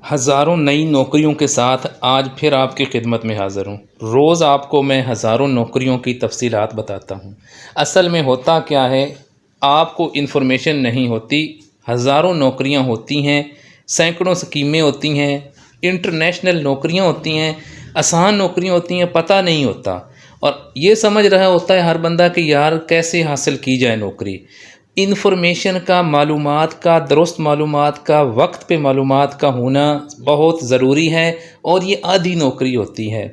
ہزاروں نئی نوکریوں کے ساتھ آج پھر آپ کی خدمت میں حاضر ہوں۔ روز آپ کو میں ہزاروں نوکریوں کی تفصیلات بتاتا ہوں۔ اصل میں ہوتا کیا ہے، آپ کو انفارمیشن نہیں ہوتی۔ ہزاروں نوکریاں ہوتی ہیں، سینکڑوں اسکیمیں ہوتی ہیں، انٹرنیشنل نوکریاں ہوتی ہیں، آسان نوکریاں ہوتی ہیں، پتہ نہیں ہوتا۔ اور یہ سمجھ رہا ہوتا ہے ہر بندہ کہ یار کیسے حاصل کی جائے نوکری۔ انفارمیشن کا، معلومات کا، درست معلومات کا، وقت پہ معلومات کا ہونا بہت ضروری ہے، اور یہ آدھی نوکری ہوتی ہے۔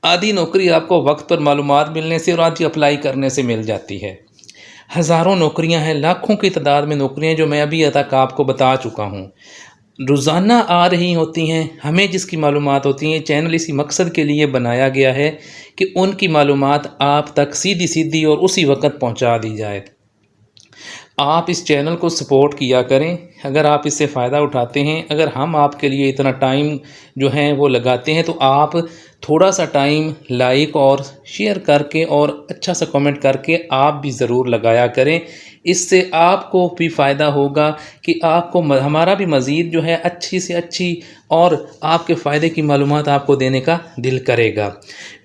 آدھی نوکری آپ کو وقت پر معلومات ملنے سے اور آدھی اپلائی کرنے سے مل جاتی ہے۔ ہزاروں نوکریاں ہیں، لاکھوں کی تعداد میں نوکریاں جو میں ابھی تک آپ کو بتا چکا ہوں، روزانہ آ رہی ہوتی ہیں۔ ہمیں جس کی معلومات ہوتی ہیں، چینل اسی مقصد کے لیے بنایا گیا ہے کہ ان کی معلومات آپ تک سیدھی اور اسی وقت پہنچا دی جائے۔ آپ اس چینل کو سپورٹ کیا کریں اگر آپ اس سے فائدہ اٹھاتے ہیں۔ اگر ہم آپ کے لیے اتنا ٹائم جو ہے وہ لگاتے ہیں، تو آپ تھوڑا سا ٹائم لائک اور شیئر کر کے اور اچھا سا کمنٹ کر کے آپ بھی ضرور لگایا کریں۔ اس سے آپ کو بھی فائدہ ہوگا کہ آپ کو ہمارا بھی مزید جو ہے اچھی سے اچھی اور آپ کے فائدے کی معلومات آپ کو دینے کا دل کرے گا۔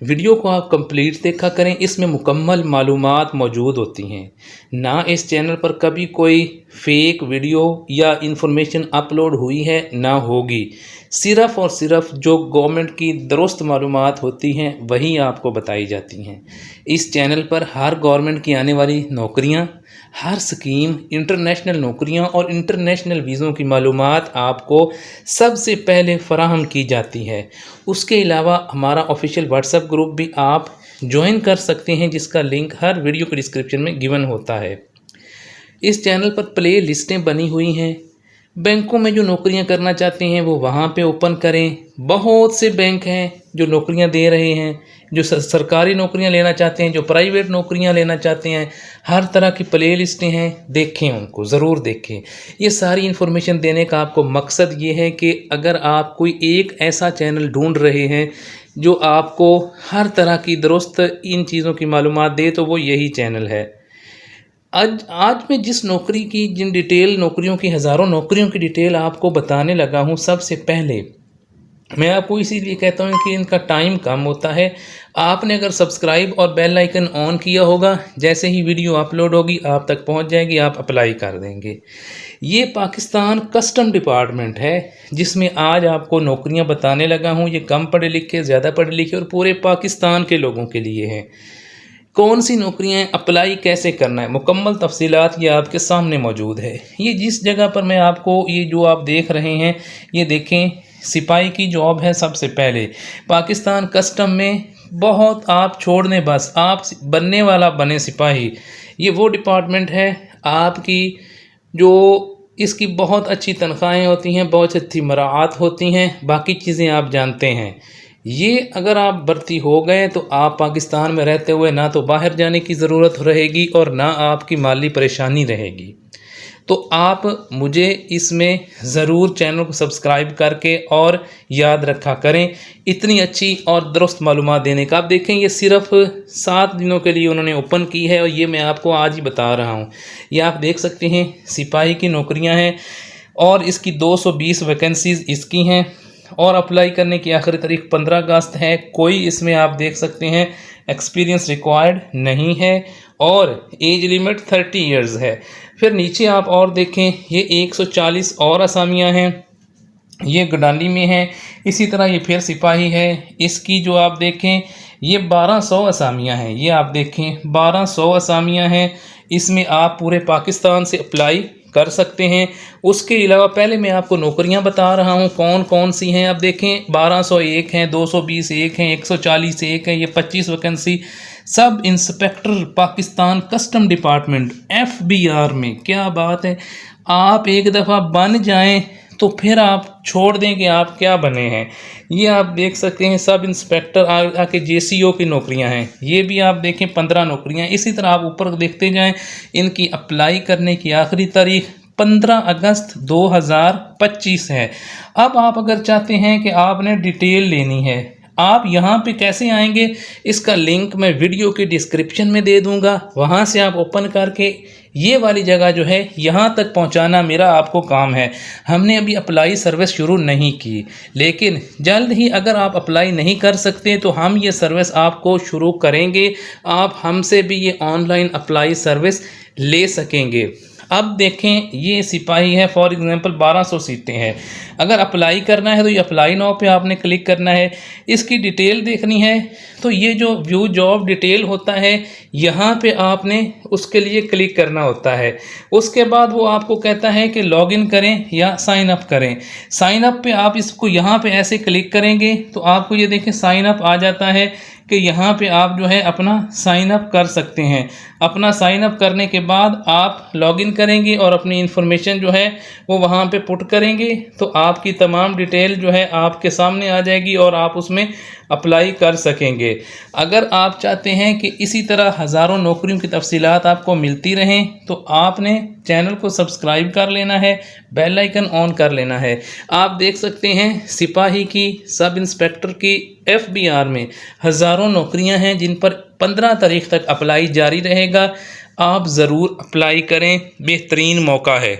ویڈیو کو آپ کمپلیٹ دیکھا کریں، اس میں مکمل معلومات موجود ہوتی ہیں۔ نہ اس چینل پر کبھی کوئی فیک ویڈیو یا انفارمیشن اپلوڈ ہوئی ہے، نہ ہوگی۔ صرف اور صرف جو گورنمنٹ کی درست معلومات ہوتی ہیں وہی آپ کو بتائی جاتی ہیں۔ اس چینل پر ہر گورنمنٹ کی آنے والی نوکریاں، ہر سکیم، انٹرنیشنل نوکریاں اور انٹرنیشنل ویزوں کی معلومات آپ کو سب سے پہلے فراہم کی جاتی ہے۔ اس کے علاوہ ہمارا آفیشیل واٹس ایپ گروپ بھی آپ جوائن کر سکتے ہیں، جس کا لنک ہر ویڈیو کے ڈسکرپشن میں گیون ہوتا ہے۔ اس چینل پر پلے لسٹیں بنی ہوئی ہیں۔ بینکوں میں جو نوکریاں کرنا چاہتے ہیں وہ وہاں پہ اوپن کریں۔ بہت سے بینک ہیں جو نوکریاں دے رہے ہیں، جو سرکاری نوکریاں لینا چاہتے ہیں، جو پرائیویٹ نوکریاں لینا چاہتے ہیں۔ ہر طرح کی پلے لسٹیں ہیں، دیکھیں، ان کو ضرور دیکھیں۔ یہ ساری انفارمیشن دینے کا آپ کو مقصد یہ ہے کہ اگر آپ کوئی ایک ایسا چینل ڈھونڈ رہے ہیں جو آپ کو ہر طرح کی درست ان چیزوں کی معلومات دے، تو وہ یہی چینل ہے۔ آج میں جس نوکری کی، جن ڈیٹیل نوکریوں کی، ہزاروں نوکریوں کی ڈیٹیل آپ کو بتانے لگا ہوں، سب سے پہلے میں آپ کو اسی لیے کہتا ہوں کہ ان کا ٹائم کم ہوتا ہے۔ آپ نے اگر سبسکرائب اور بیل آئیکن آن کیا ہوگا، جیسے ہی ویڈیو اپلوڈ ہوگی آپ تک پہنچ جائے گی، آپ اپلائی کر دیں گے۔ یہ پاکستان کسٹم ڈپارٹمنٹ ہے جس میں آج آپ کو نوکریاں بتانے لگا ہوں۔ یہ کم پڑھے لکھے، زیادہ پڑھے لکھے اور پورے پاکستان کے لوگوں کے لیے ہیں۔ کون سی نوکریاں ہیں، اپلائی کیسے کرنا ہے، مکمل تفصیلات یہ آپ کے سامنے موجود ہے۔ یہ جس جگہ پر میں آپ کو، یہ جو آپ دیکھ رہے ہیں، یہ دیکھیں، سپاہی کی جاب ہے۔ سب سے پہلے پاکستان کسٹم میں بہت آپ چھوڑ دیں، بس آپ بننے والا بنے سپاہی۔ یہ وہ ڈپارٹمنٹ ہے آپ کی جو اس کی بہت اچھی تنخواہیں ہوتی ہیں، بہت اچھی مراعات ہوتی ہیں، باقی چیزیں آپ جانتے ہیں۔ یہ اگر آپ بھرتی ہو گئے تو آپ پاکستان میں رہتے ہوئے نہ تو باہر جانے کی ضرورت رہے گی اور نہ آپ کی مالی پریشانی رہے گی۔ تو آپ مجھے اس میں ضرور چینل کو سبسکرائب کر کے اور یاد رکھا کریں، اتنی اچھی اور درست معلومات دینے کا۔ آپ دیکھیں، یہ صرف 7 دنوں کے لیے انہوں نے اوپن کی ہے، اور یہ میں آپ کو آج ہی بتا رہا ہوں۔ یہ آپ دیکھ سکتے ہیں، سپاہی کی نوکریاں ہیں، اور اس کی 220 ویکنسیز اس کی ہیں، اور اپلائی کرنے کی آخری تاریخ 15 اگست ہے۔ کوئی اس میں آپ دیکھ سکتے ہیں ایکسپیرینس ریکوائرڈ نہیں ہے، اور ایج لیمٹ 30 ایئرز ہے۔ پھر نیچے آپ اور دیکھیں، یہ 140 اور اسامیاں ہیں، یہ گڈالی میں ہیں۔ اسی طرح یہ پھر سپاہی ہے، اس کی جو آپ دیکھیں یہ 1200 اسامیاں ہیں۔ یہ آپ دیکھیں 1200 اسامیاں ہیں، اس میں آپ پورے پاکستان سے اپلائی کر سکتے ہیں۔ اس کے علاوہ پہلے میں آپ کو نوکریاں بتا رہا ہوں کون کون سی ہیں۔ اب دیکھیں 1201 ہیں، 220 ایک ہیں، 140 ایک ہیں، یہ 25 ویکنسی سب inspector Pakistan custom department FBR میں۔ کیا بات ہے، آپ ایک دفعہ بن جائیں تو پھر آپ چھوڑ دیں کہ آپ کیا بنے ہیں۔ یہ آپ دیکھ سکتے ہیں سب انسپیکٹر آ کے JCO کی نوکریاں ہیں، یہ بھی آپ دیکھیں 15 نوکریاں۔ اسی طرح آپ اوپر دیکھتے جائیں، ان کی اپلائی کرنے کی آخری تاریخ 15 اگست 2025 ہے۔ اب آپ اگر چاہتے ہیں کہ آپ نے ڈیٹیل لینی ہے، آپ یہاں پہ کیسے آئیں گے، اس کا لنک میں ویڈیو کے ڈسکرپشن میں دے دوں گا، وہاں سے آپ اوپن کر کے یہ والی جگہ جو ہے یہاں تک پہنچانا میرا آپ کو کام ہے۔ ہم نے ابھی اپلائی سروس شروع نہیں کی، لیکن جلد ہی اگر آپ اپلائی نہیں کر سکتے تو ہم یہ سروس آپ کو شروع کریں گے، آپ ہم سے بھی یہ آن لائن اپلائی سروس لے سکیں گے۔ اب دیکھیں یہ سپاہی ہے، فار ایگزامپل 1200 سیٹیں ہیں، اگر اپلائی کرنا ہے تو یہ اپلائی ناؤ پہ آپ نے کلک کرنا ہے۔ اس کی ڈیٹیل دیکھنی ہے تو یہ جو ویو جاب ڈیٹیل ہوتا ہے یہاں پہ آپ نے اس کے لیے کلک کرنا ہوتا ہے۔ اس کے بعد وہ آپ کو کہتا ہے کہ لاگ ان کریں یا سائن اپ کریں۔ سائن اپ پہ آپ اس کو یہاں پہ ایسے کلک کریں گے تو آپ کو یہ دیکھیں سائن اپ آ جاتا ہے کہ یہاں پہ آپ جو ہے اپنا سائن اپ کر سکتے ہیں۔ اپنا سائن اپ کرنے کے بعد آپ لاگ ان کریں گے اور اپنی انفارمیشن جو ہے وہ وہاں پہ پٹ کریں گے تو آپ کی تمام ڈیٹیل جو ہے آپ کے سامنے آ جائے گی اور آپ اس میں اپلائی کر سکیں گے۔ اگر آپ چاہتے ہیں کہ اسی طرح ہزاروں نوکریوں کی تفصیلات آپ کو ملتی رہیں تو آپ نے چینل کو سبسکرائب کر لینا ہے، بیل آئیکن آن کر لینا ہے۔ آپ دیکھ سکتے ہیں سپاہی کی، سب انسپیکٹر کی، FBR میں ہزاروں نوکریاں ہیں جن پر 15 تاریخ تک اپلائی جاری رہے گا۔ آپ ضرور اپلائی کریں، بہترین موقع ہے۔